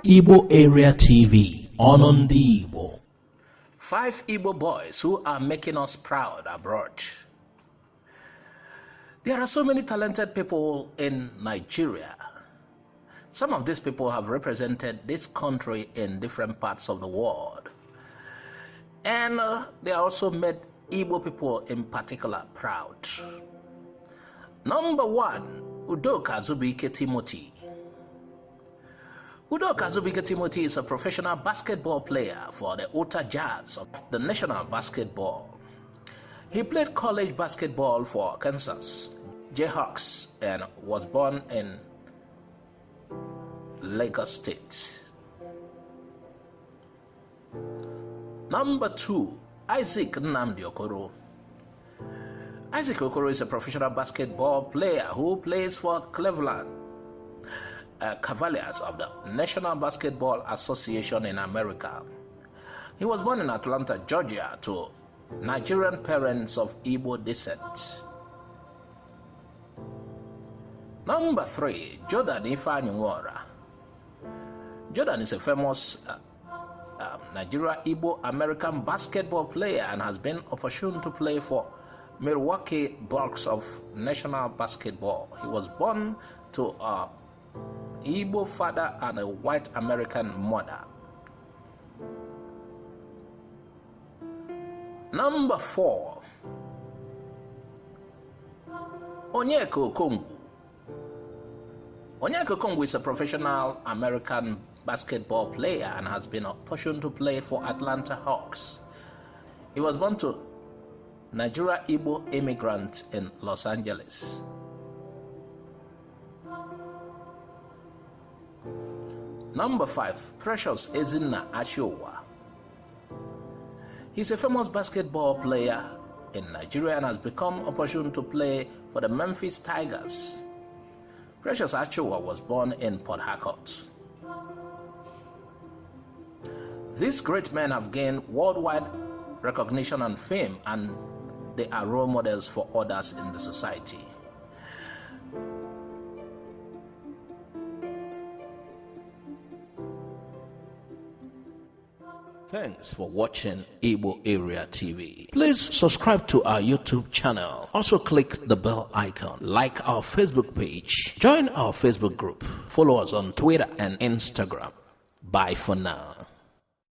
Igbo Area TV on the Igbo. 5 Igbo boys who are making us proud abroad. There are so many talented people in Nigeria. Some of these people have represented this country in different parts of the world. And they also made Igbo people in particular proud. Number 1, Udo Kalu. Udo Kalu is a professional basketball player for the Utah Jazz of the National Basketball. He played college basketball for Kansas Jayhawks and was born in Lagos State. Number 2, Isaac Nnamdi Okoro. Isaac Okoro is a professional basketball player who plays for Cleveland Cavaliers of the National Basketball Association in America. He was born in Atlanta, Georgia, to Nigerian parents of Igbo descent. Number 3, Jordan Nwora. Jordan is a famous Nigeria Igbo American basketball player and has been opportune to play for Milwaukee Bucks of National Basketball. He was born to a Igbo father and a white American mother. Number 4, Onyeka Okongwu. Onyeka Okongwu is a professional American basketball player and has been opportuned to play for Atlanta Hawks. He was born to Nigeria Igbo immigrants in Los Angeles. Number 5, Precious Ezinna Achiowa. He's a famous basketball player in Nigeria and has become opportune to play for the Memphis Tigers. Precious Achiowa was born in Port Harcourt. These great men have gained worldwide recognition and fame, and they are role models for others in the society. Thanks for watching Igbo Area TV. Please subscribe to our YouTube channel. Also click the bell icon. Like our Facebook page. Join our Facebook group. Follow us on Twitter and Instagram. Bye for now.